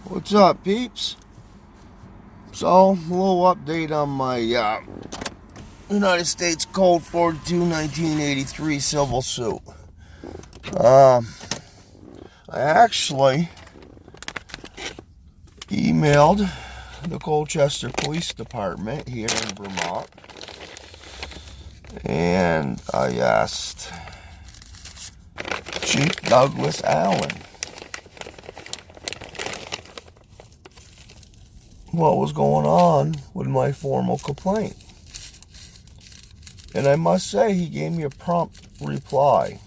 What's up, peeps? So, a little update on my United States Code 42, 1983 civil suit. I actually emailed the Colchester Police Department here in Vermont, and I asked Chief Douglas Allen what was going on with my formal complaint. And I must say, he gave me a prompt reply.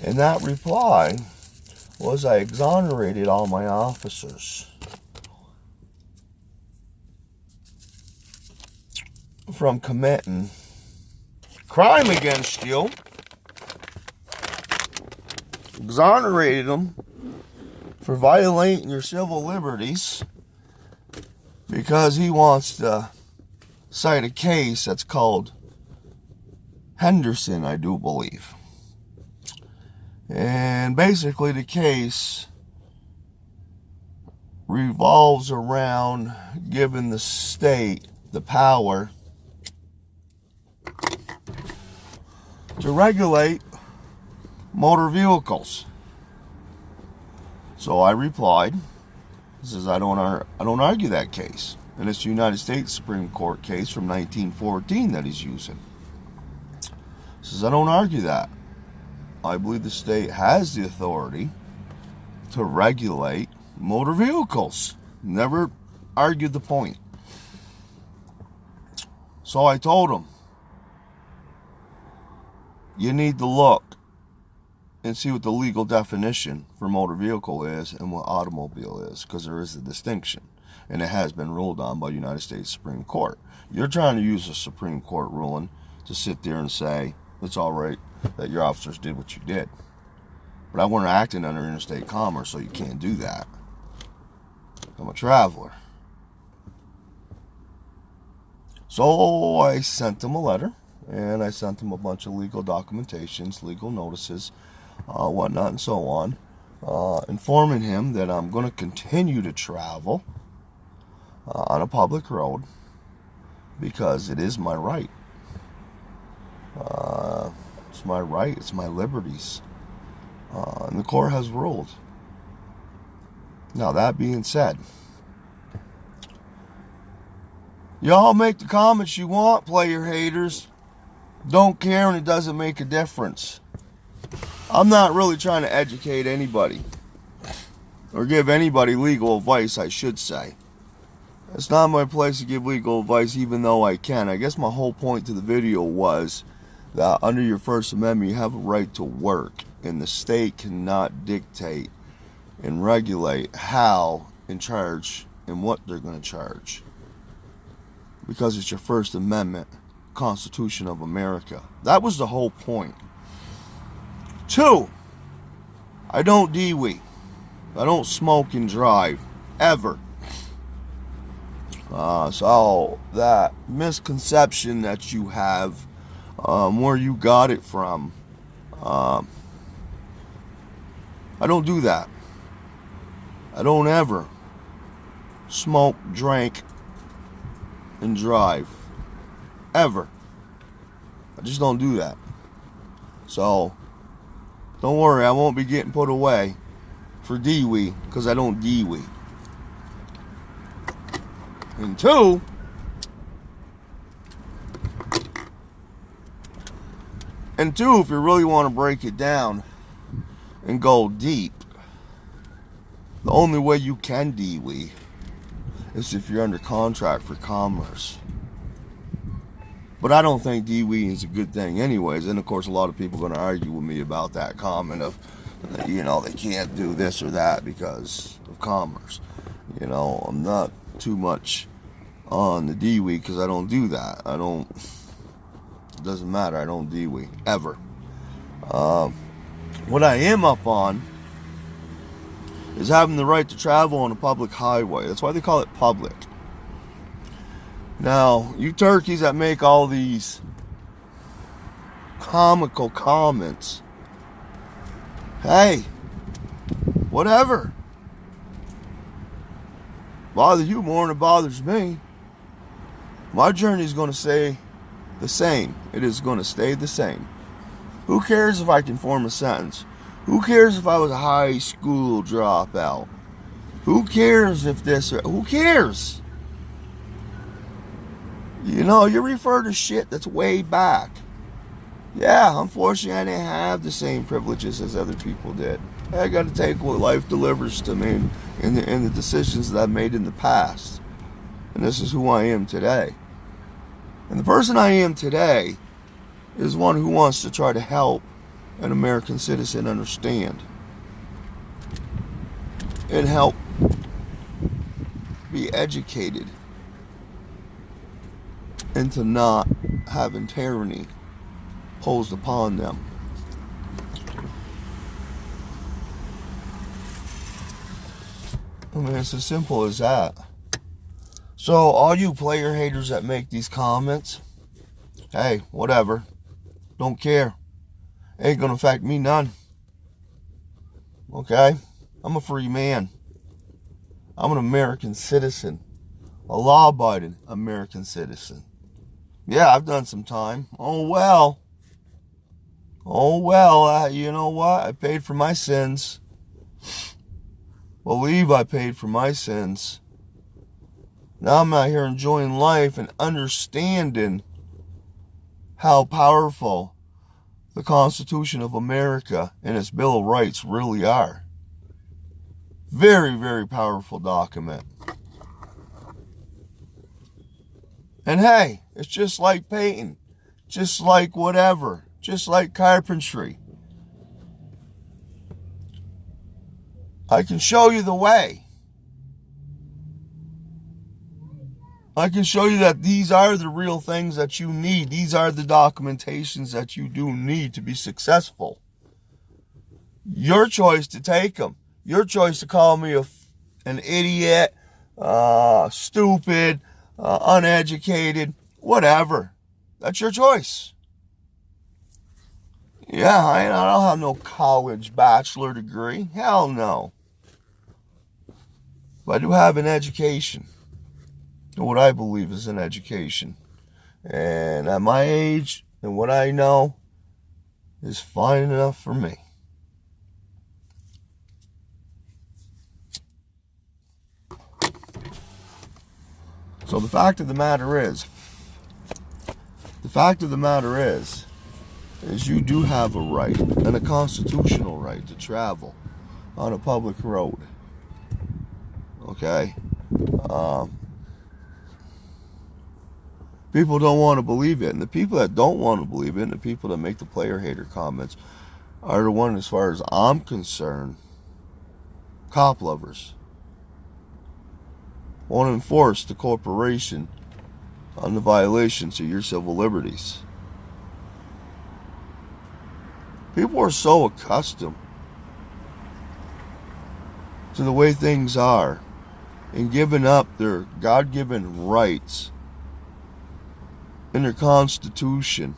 And that reply was I exonerated all my officers from committing crime against you. Exonerated them for violating your civil liberties because he wants to cite a case that's called Henderson, I do believe. And basically the case revolves around giving the state the power to regulate motor vehicles. So I replied, says I don't argue that case. And it's the United States Supreme Court case from 1914 that he's using. Says I don't argue that. I believe the state has the authority to regulate motor vehicles. Never argued the point. So I told him, you need to look and see what the legal definition for motor vehicle is and what automobile is, because there is a distinction, and it has been ruled on by the United States Supreme Court. You're trying to use a Supreme Court ruling to sit there and say it's all right that your officers did what you did, but I wasn't acting under interstate commerce, so you can't do that. I'm a traveler. So I sent him a letter, and I sent him a bunch of legal documentations, legal notices, whatnot and so on, informing him that I'm going to continue to travel on a public road because it is my right. It's my right, it's my liberties, and the court has ruled. Now, that being said, y'all make the comments you want, player haters. Don't care, and it doesn't make a difference. I'm not really trying to educate anybody or give anybody legal advice, I should say. It's not my place to give legal advice, even though I can. I guess my whole point to the video was that under your First Amendment, you have a right to work, and the state cannot dictate and regulate how and charge and what they're going to charge, because it's your First Amendment, Constitution of America. That was the whole point. 2, I don't DWI. I don't smoke and drive, ever. So that misconception that you have, where you got it from, I don't do that. I don't ever smoke, drink, and drive, ever. I just don't do that. So don't worry, I won't be getting put away for DWI, because I don't DWI. And 2, if you really want to break it down and go deep, the only way you can DWI is if you're under contract for commerce. But I don't think DWI is a good thing anyways. And of course, a lot of people are going to argue with me about that comment of, they can't do this or that because of commerce. I'm not too much on the DWI because I don't do that. It doesn't matter. I don't DWI, ever. What I am up on is having the right to travel on a public highway. That's why they call it public. Now, you turkeys that make all these comical comments, hey, whatever. bother you more than it bothers me. My journey is going to stay the same. It is going to stay the same. Who cares if I can form a sentence? Who cares if I was a high school dropout? Who cares if this... Who cares? You know, you refer to shit that's way back. Yeah, unfortunately, I didn't have the same privileges as other people did. I got to take what life delivers to me in the decisions that I've made in the past. And this is who I am today. And the person I am today is one who wants to try to help an American citizen understand and help be educated into not having tyranny posed upon them. I mean, it's as simple as that. So, all you player haters that make these comments, hey, whatever. Don't care. Ain't gonna affect me none. Okay? I'm a free man. I'm an American citizen. A law-abiding American citizen. Yeah, I've done some time. Oh, well. You know what? I paid for my sins. Believe I paid for my sins. Now I'm out here enjoying life and understanding how powerful the Constitution of America and its Bill of Rights really are. Very, very powerful document. And hey, it's just like painting, just like whatever, just like carpentry. I can show you the way. I can show you that these are the real things that you need. These are the documentations that you do need to be successful. Your choice to take them. Your choice to call me an idiot, stupid, uneducated, whatever. That's your choice. Yeah, I don't have no college bachelor degree. Hell no. But I do have an education. What I believe is an education. And at my age and what I know is fine enough for me. So the fact of the matter is you do have a right, and a constitutional right, to travel on a public road. Okay? People don't want to believe it, and the people that don't want to believe it, and the people that make the player hater comments, are the ones, as far as I'm concerned, cop lovers. Want to enforce the corporation on the violations of your civil liberties. People are so accustomed to the way things are and giving up their God-given rights in their Constitution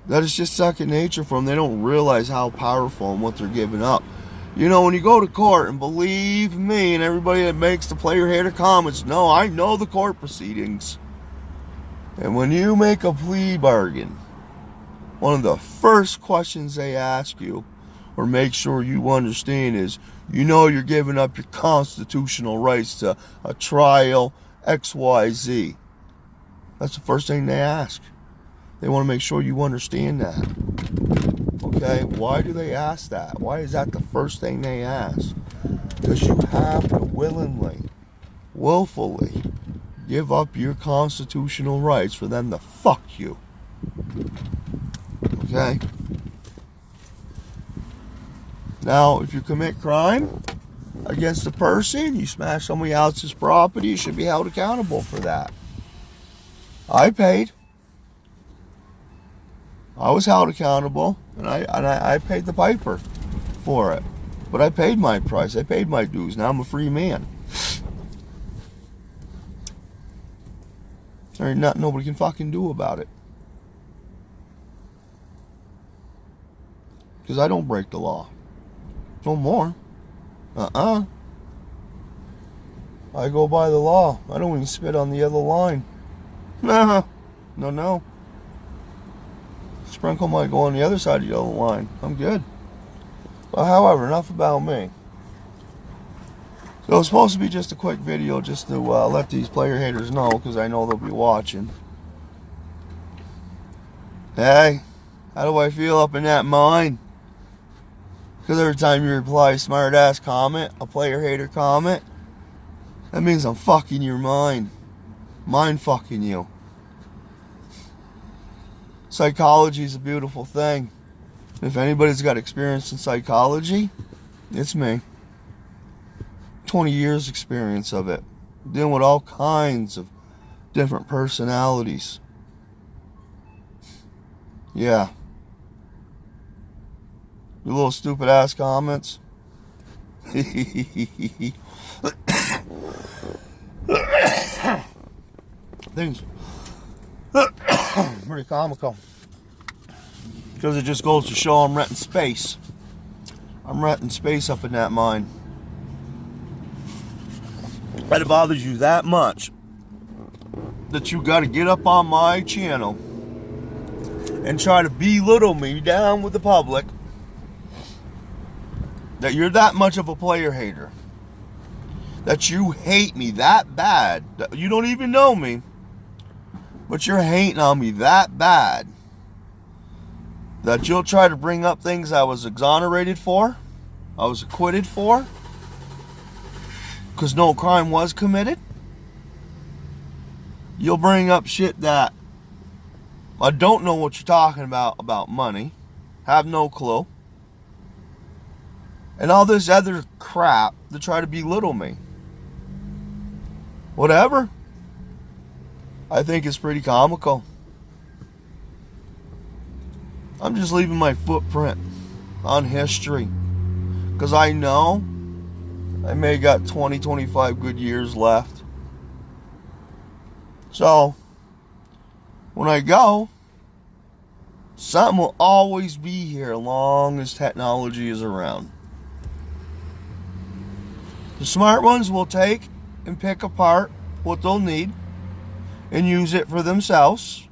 that it's just second nature for them. They don't realize how powerful and what they're giving up. You know, when you go to court, and believe me, and everybody that makes the player hater comments, no, I know the court proceedings. And when you make a plea bargain, one of the first questions they ask you, or make sure you understand, is, you know, you're giving up your constitutional rights to a trial XYZ. That's the first thing they ask. They want to make sure you understand that. Okay, why do they ask that? Why is that the first thing they ask? Because you have to willfully give up your constitutional rights for them to fuck you. Okay? Now, if you commit crime against a person, you smash somebody else's property, you should be held accountable for that. I paid. I was held accountable, and I paid the piper for it. But I paid my price. I paid my dues. Now I'm a free man. There ain't nothing nobody can fucking do about it. Because I don't break the law. No more. I go by the law. I don't even spit on the other line. No. Sprinkle might go on the other side of the other line. I'm good. But however, enough about me. So it's supposed to be just a quick video just to let these player haters know, because I know they'll be watching. Hey, how do I feel up in that mind? Because every time you reply a smart ass comment, a player hater comment, that means I'm fucking your mind. Mind fucking you. Psychology is a beautiful thing. If anybody's got experience in psychology, it's me. 20 years experience of it. Dealing with all kinds of different personalities. Yeah. Your little stupid ass comments. Things pretty comical. Because it just goes to show I'm renting space. I'm renting space up in that mind. But it bothers you that much that you got to get up on my channel and try to belittle me down with the public, that you're that much of a player hater, that you hate me that bad, that you don't even know me, but you're hating on me that bad, that you'll try to bring up things I was exonerated for, I was acquitted for, because no crime was committed. You'll bring up shit that I don't know what you're talking about money, have no clue, and all this other crap to try to belittle me. Whatever. I think it's pretty comical. I'm just leaving my footprint on history, because I know I may got 20, 25 good years left. So, when I go, something will always be here as long as technology is around. The smart ones will take and pick apart what they'll need and use it for themselves.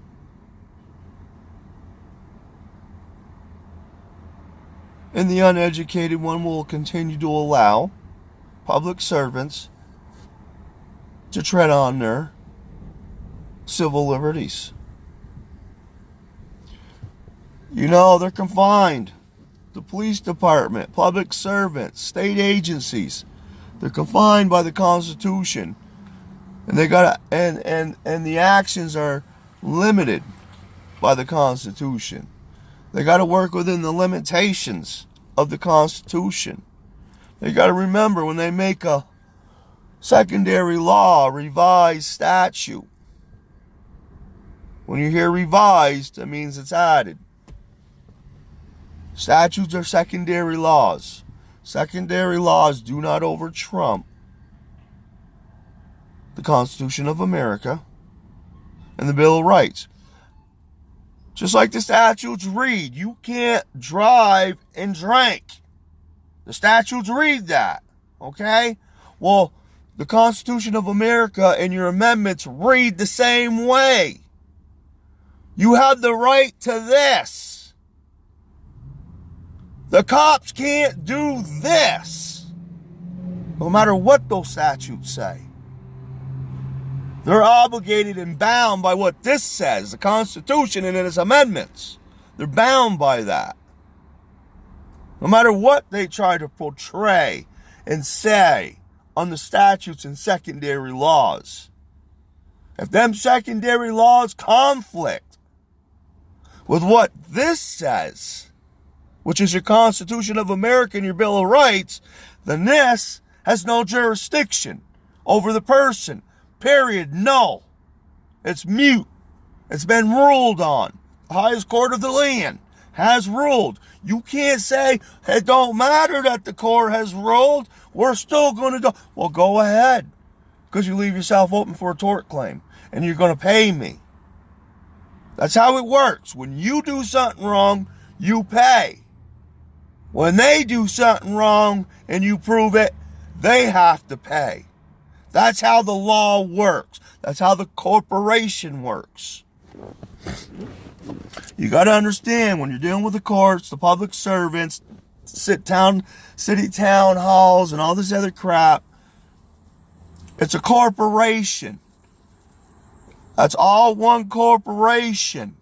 And the uneducated one will continue to allow public servants to tread on their civil liberties. You know, they're confined. The police department, public servants, state agencies, they're confined by the Constitution. And they got and the actions are limited by the Constitution. They got to work within the limitations of the Constitution. They got to remember, when they make a secondary law, revised statute, when you hear revised, that means it's added. Statutes are secondary laws. Secondary laws do not over-trump the Constitution of America and the Bill of Rights. Just like the statutes read, you can't drive and drink. The statutes read that, okay? Well, the Constitution of America and your amendments read the same way. You have the right to this. The cops can't do this, no matter what those statutes say. They're obligated and bound by what this says, the Constitution and its amendments. They're bound by that. No matter what they try to portray and say on the statutes and secondary laws. If them secondary laws conflict with what this says, which is your Constitution of America and your Bill of Rights, then this has no jurisdiction over the person. Period. No. It's mute. It's been ruled on. The highest court of the land has ruled. You can't say, it don't matter that the court has ruled. We're still going to do. Well, go ahead. Because you leave yourself open for a tort claim. And you're going to pay me. That's how it works. When you do something wrong, you pay. When they do something wrong and you prove it, they have to pay. That's how the law works. That's how the corporation works. You got to understand, when you're dealing with the courts, the public servants, city town halls, and all this other crap, it's a corporation. That's all one corporation.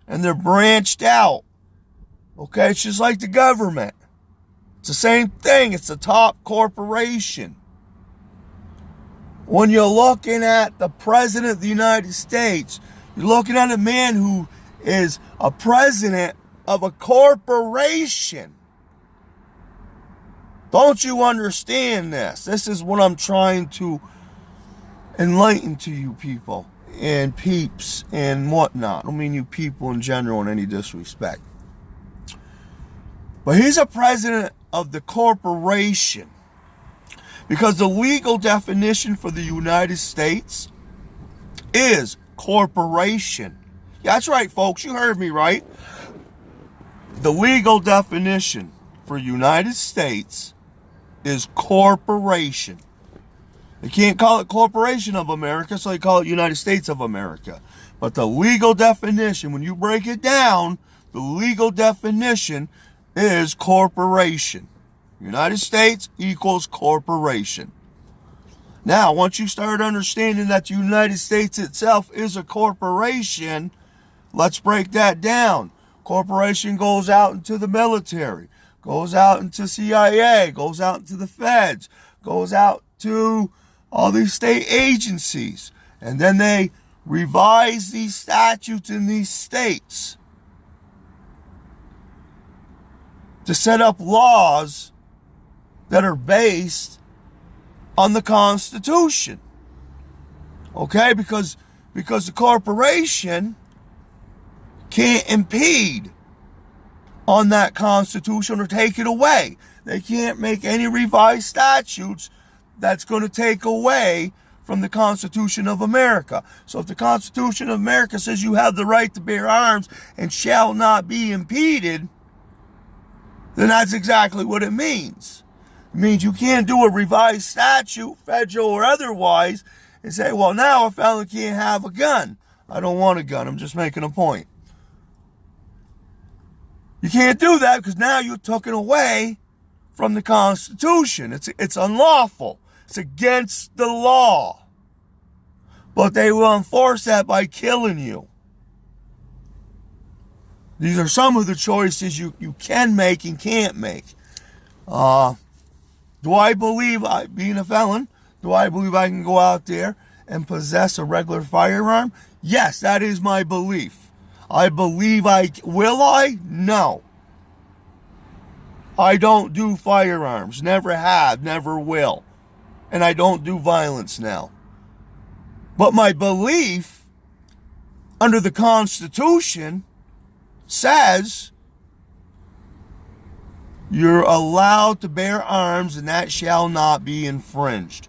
And they're branched out. Okay, it's just like the government. It's the same thing. It's the top corporation. When you're looking at the President of the United States, you're looking at a man who is a president of a corporation. Don't you understand this? This is what I'm trying to enlighten to you people and peeps and whatnot. I don't mean you people in general in any disrespect. But he's a president of the corporation. Because the legal definition for the United States is corporation. Yeah, that's right, folks. You heard me right. The legal definition for United States is corporation. They can't call it Corporation of America, so they call it United States of America. But the legal definition, when you break it down, the legal definition is corporation. United States equals corporation. Now, once you start understanding that the United States itself is a corporation, let's break that down. Corporation goes out into the military, goes out into CIA, goes out into the feds, goes out to all these state agencies. And then they revise these statutes in these states to set up laws that are based on the Constitution. Okay? Because the corporation can't impede on that Constitution or take it away. They can't make any revised statutes that's going to take away from the Constitution of America. So if the Constitution of America says you have the right to bear arms and shall not be impeded, then that's exactly what it means. It means you can't do a revised statute, federal or otherwise, and say, well, now a felon can't have a gun. I don't want a gun. I'm just making a point. You can't do that because now you're taken away from the Constitution. It's unlawful. It's against the law. But they will enforce that by killing you. These are some of the choices you can make and can't make. Do I believe, being a felon, do I believe I can go out there and possess a regular firearm? Yes, that is my belief. I believe will I? No. I don't do firearms. Never have, never will. And I don't do violence now. But my belief under the Constitution says you're allowed to bear arms and that shall not be infringed.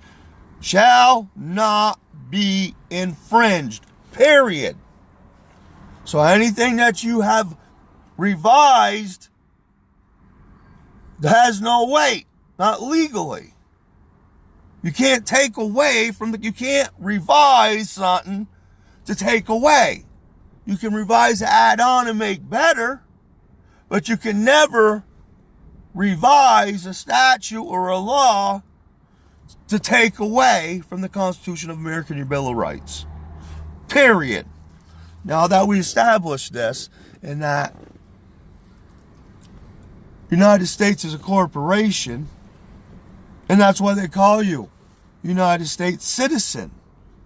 Shall not be infringed. Period. So anything that you have revised has no weight. Not legally. You can't take away from you can't revise something to take away. You can revise, add on, and make better, but you can never revise a statute or a law to take away from the Constitution of America and your Bill of Rights. Period. Now that we established this, and that United States is a corporation, and that's why they call you United States citizen.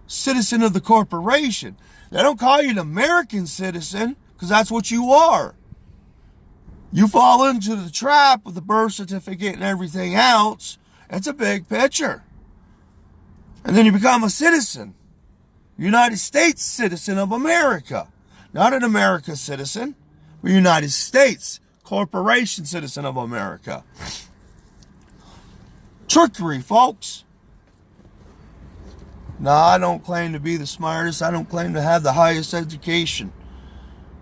Citizen of the corporation. They don't call you an American citizen, because that's what you are. You fall into the trap of the birth certificate and everything else. It's a big picture. And then you become a citizen. United States citizen of America. Not an America citizen, but United States corporation citizen of America. Trickery, folks. No, I don't claim to be the smartest. I don't claim to have the highest education.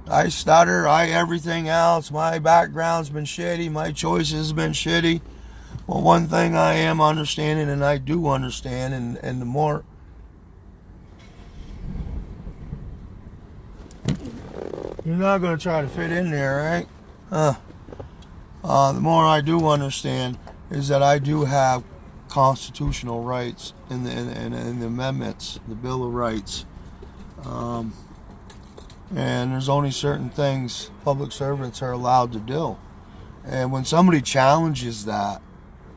I stutter, everything else. My background's been shitty. My choices have been shitty. Well, one thing I am understanding, and I do understand, and the more you're not going to try to fit in there, right? The more I do understand is that I do have constitutional rights in the amendments, the Bill of Rights. And there's only certain things public servants are allowed to do. And when somebody challenges that,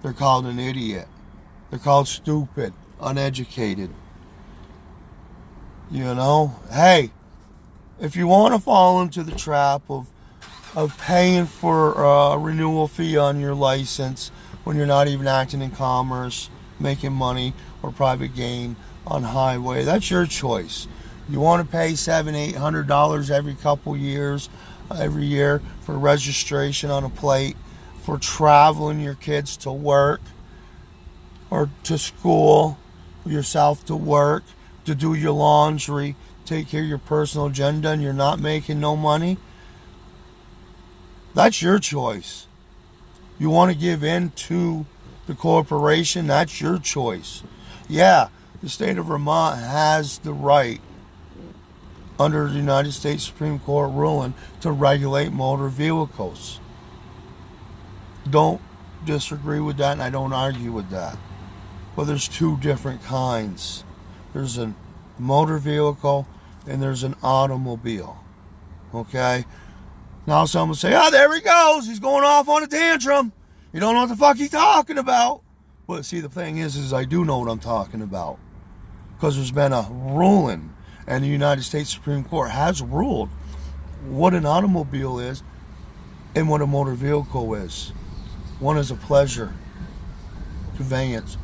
they're called an idiot. They're called stupid, uneducated. You know, hey, if you want to fall into the trap of paying for a renewal fee on your license when you're not even acting in commerce, making money or private gain on highway, that's your choice. You want to pay $700-800 every year for registration on a plate, for traveling your kids to work or to school, yourself to work, to do your laundry, take care of your personal agenda, and you're not making no money? That's your choice. You want to give in to the corporation? That's your choice. Yeah, the state of Vermont has the right, under the United States Supreme Court ruling, to regulate motor vehicles. Don't disagree with that, and I don't argue with that. But there's two different kinds. There's a motor vehicle and there's an automobile. Okay? Now someone say, oh, there he goes. He's going off on a tantrum. You don't know what the fuck he's talking about. But see, the thing is I do know what I'm talking about. Because there's been a ruling, and the United States Supreme Court has ruled what an automobile is and what a motor vehicle is. One is a pleasure conveyance.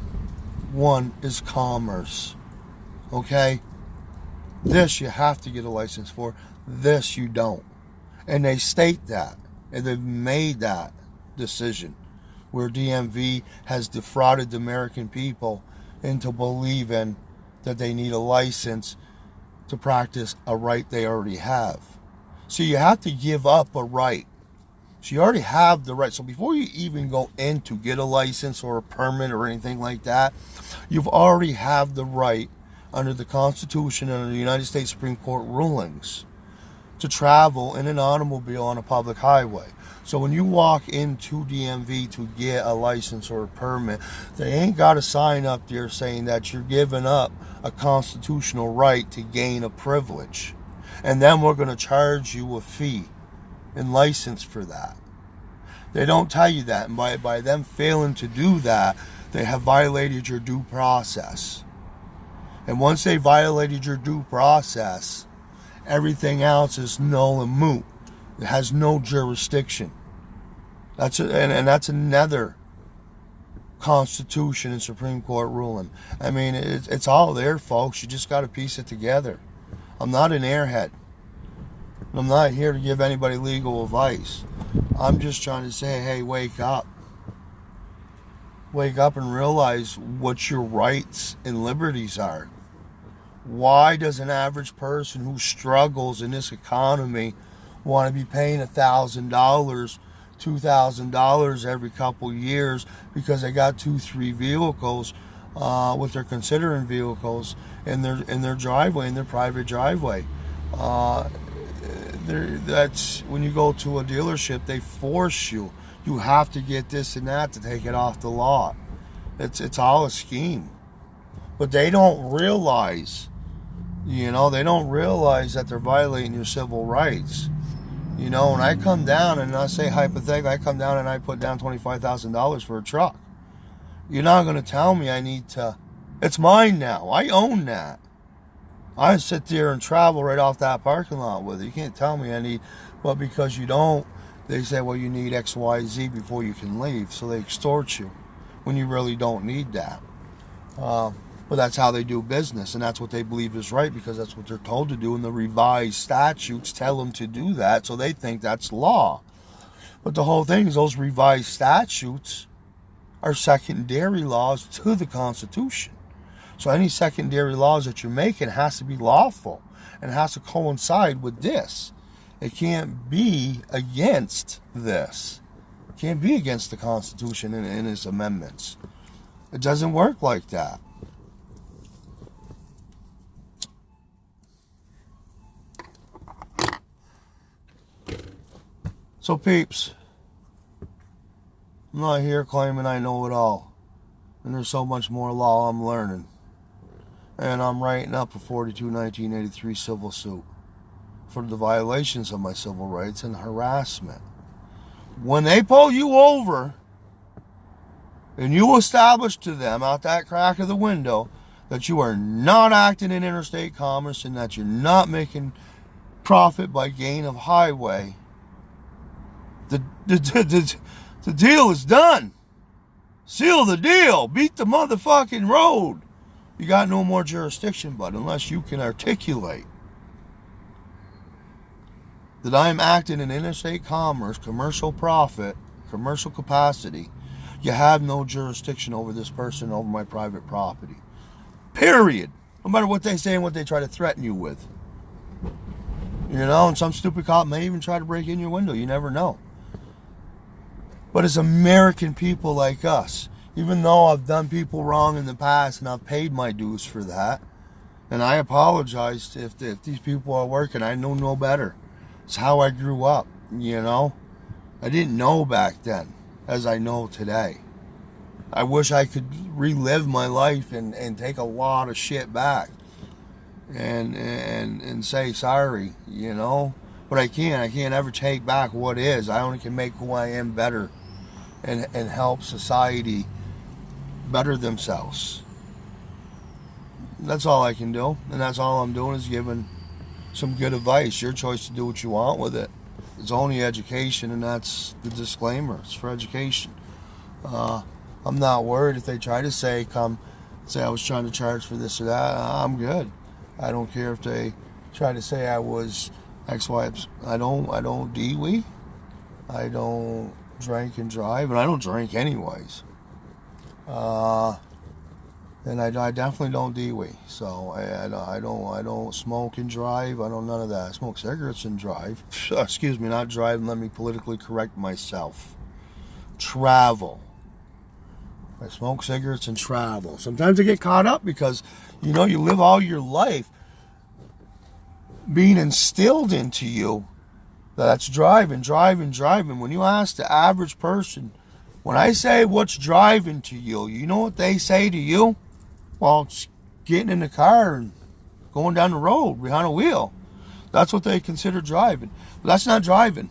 One is commerce. Okay? This you have to get a license for. This you don't. And they state that. And they've made that decision, where DMV has defrauded the American people into believing that they need a license to practice a right they already have. So you have to give up a right. So you already have the right. So before you even go in to get a license or a permit or anything like that, you've already have the right under the Constitution and under the United States Supreme Court rulings to travel in an automobile on a public highway. So when you walk into DMV to get a license or a permit, they ain't got a sign up there saying that you're giving up a constitutional right to gain a privilege. And then we're going to charge you a fee and license for that. They don't tell you that. And by them failing to do that, they have violated your due process. And once they violated your due process, everything else is null and moot. It has no jurisdiction. That's another Constitution and Supreme Court ruling. I mean, it's all there, folks. You just got to piece it together. I'm not an airhead. I'm not here to give anybody legal advice. I'm just trying to say, hey, wake up. Wake up and realize what your rights and liberties are. Why does an average person who struggles in this economy want to be paying $1,000, $2,000 every couple years because they got 2-3 vehicles, what they're considering vehicles in their driveway, in their private driveway? That's when you go to a dealership, they force you. You have to get this and that to take it off the lot. It's all a scheme. But they don't realize, they don't realize that they're violating your civil rights. When I come down and I say hypothetically, I come down and I put down $25,000 for a truck. You're not going to tell me I need to. It's mine now. I own that. I sit there and travel right off that parking lot with it. You can't tell me I need, but because you don't, they say, well, you need X, Y, Z before you can leave. So they extort you when you really don't need that. But that's how they do business, and that's what they believe is right because that's what they're told to do, and the revised statutes tell them to do that, so they think that's law. But the whole thing is those revised statutes are secondary laws to the Constitution. So any secondary laws that you're making has to be lawful and has to coincide with this. It can't be against this. Can't be against the Constitution and its amendments. It doesn't work like that. So peeps, I'm not here claiming I know it all. And there's so much more law I'm learning. And I'm writing up a 42-1983 civil suit for the violations of my civil rights and harassment. When they pull you over and you establish to them out that crack of the window that you are not acting in interstate commerce and that you're not making profit by gain of highway, the deal is done. Seal the deal. Beat the motherfucking road. You got no more jurisdiction, but unless you can articulate that I am acting in interstate commerce, commercial profit, commercial capacity, you have no jurisdiction over this person, over my private property. Period. No matter what they say and what they try to threaten you with. You know, and some stupid cop may even try to break in your window. You never know. But it's American people like us. Even though I've done people wrong in the past and I've paid my dues for that. And I apologize if these people are working. I know no better. It's how I grew up, you know. I didn't know back then as I know today. I wish I could relive my life and take a lot of shit back and say sorry, you know. But I can't. I can't ever take back what is. I only can make who I am better and help society better themselves. That's all I can do. And that's all I'm doing is giving some good advice. Your choice to do what you want with it. It's only education, and that's the disclaimer. It's for education. I'm not worried if they try to say I was trying to charge for this or that. I'm good. I don't care if they try to say I was X, Y. I don't DWI. I don't drink and drive, and I don't drink anyways. And I definitely don't DWI. So I don't smoke and drive. I don't none of that. I smoke cigarettes and drive. Excuse me, not drive. Let me politically correct myself. Travel. I smoke cigarettes and travel. Sometimes I get caught up because, you know, you live all your life being instilled into you that's driving. When you ask the average person, when I say what's driving to you, you know what they say to you? Well, it's getting in the car and going down the road behind a wheel. That's what they consider driving. But that's not driving.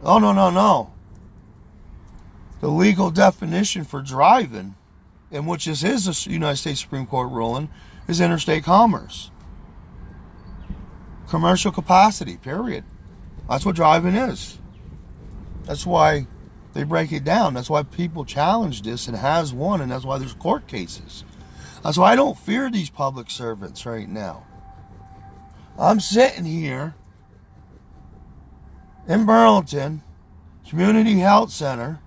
Oh, no. The legal definition for driving, and which is a United States Supreme Court ruling, is interstate commerce. Commercial capacity, period. That's what driving is. That's why they break it down. That's why people challenge this and has won, and that's why there's court cases. That's why I don't fear these public servants right now. I'm sitting here in Burlington Community Health Center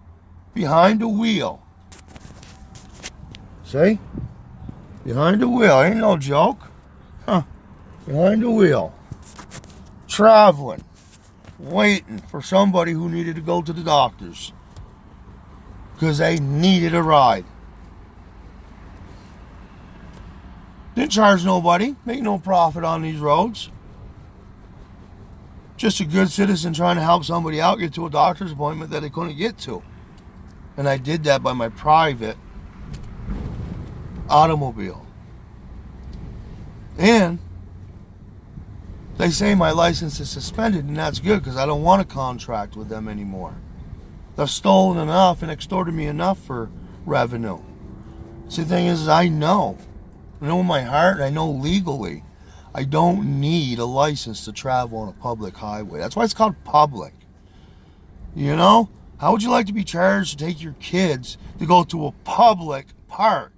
behind a wheel. See? Behind the wheel. Ain't no joke. Behind the wheel. Traveling. Waiting for somebody who needed to go to the doctors. Because they needed a ride. Didn't charge nobody. Make no profit on these roads. Just a good citizen trying to help somebody out get to a doctor's appointment that they couldn't get to. And I did that by my private automobile. And they say my license is suspended, and that's good because I don't want to contract with them anymore. They've stolen enough and extorted me enough for revenue. See, the thing is, I know in my heart, I know legally, I don't need a license to travel on a public highway. That's why it's called public. You know? How would you like to be charged to take your kids to go to a public park?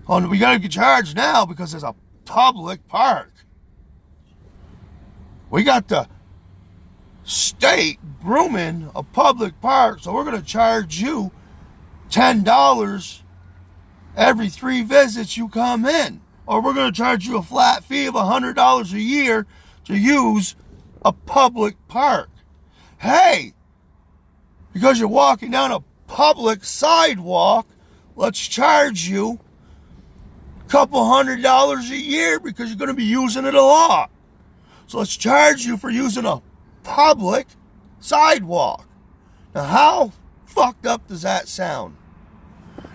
Oh, we got to get charged now because there's a public park. We got the state grooming a public park, so we're going to charge you $10 every 3 visits you come in. Or we're going to charge you a flat fee of $100 a year to use a public park. Hey, because you're walking down a public sidewalk, let's charge you a couple $100 a year because you're going to be using it a lot. So let's charge you for using a public sidewalk. Now, how fucked up does that sound?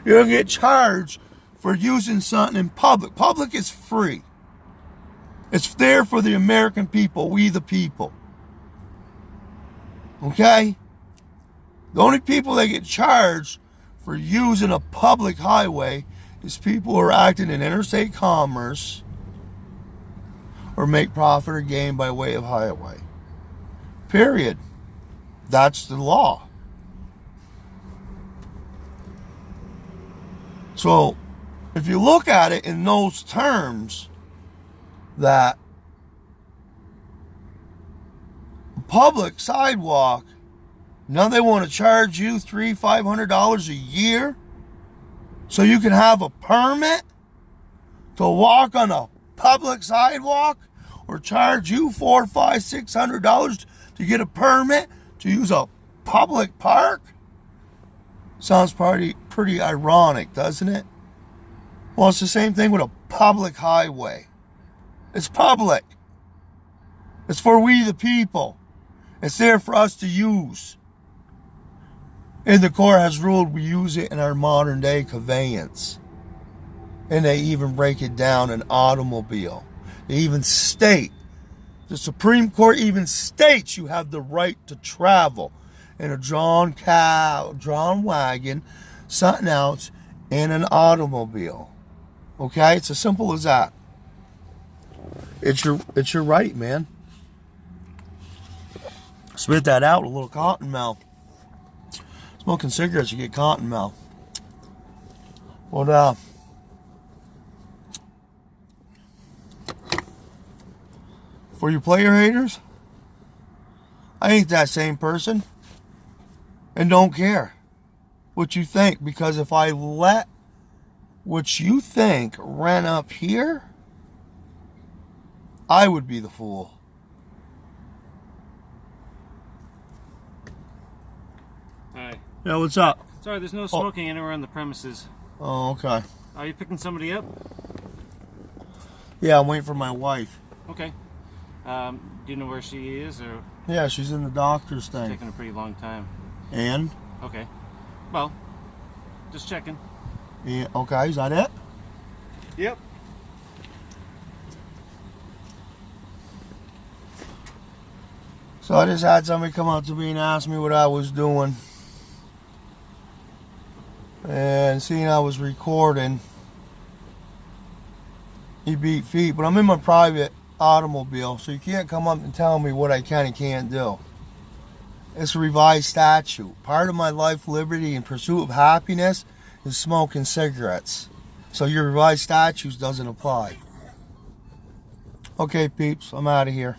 You're going to get charged for using something in public. Public is free. It's there for the American people, we the people. Okay? The only people that get charged for using a public highway is people who are acting in interstate commerce or make profit or gain by way of highway. Period. That's the law. So, if you look at it in those terms, that public sidewalk, now they want to charge you $300-$500 a year so you can have a permit to walk on a public sidewalk, or charge you $400, $500, $600 to get a permit to use a public park? Sounds pretty ironic, doesn't it? Well, it's the same thing with a public highway. It's public. It's for we the people. It's there for us to use. And the court has ruled we use it in our modern day conveyance. And they even break it down in automobile. They even state, the Supreme Court even states you have the right to travel in a drawn wagon, something else, in an automobile. Okay? It's as simple as that. It's your right, man. Spit that out with a little cotton mouth. Smoking cigarettes, you get cotton mouth. Well, for you player haters, I ain't that same person and don't care what you think, because if I let what you think run up here, I would be the fool. Hi. Yeah, what's up? Sorry, there's no smoking anywhere on the premises. Oh, okay. Are you picking somebody up? Yeah, I'm waiting for my wife. Okay. Do you know where she is, or? Yeah, she's in the doctor's It's thing. taking a pretty long time. And? Okay. Well, just checking. Yeah, okay, is that it? Yep. So I just had somebody come up to me and ask me what I was doing. And seeing I was recording, he beat feet. But I'm in my private automobile, so you can't come up and tell me what I can and can't do. It's a revised statute. Part of my life, liberty, and pursuit of happiness is smoking cigarettes. So your revised statutes doesn't apply. Okay, peeps, I'm out of here.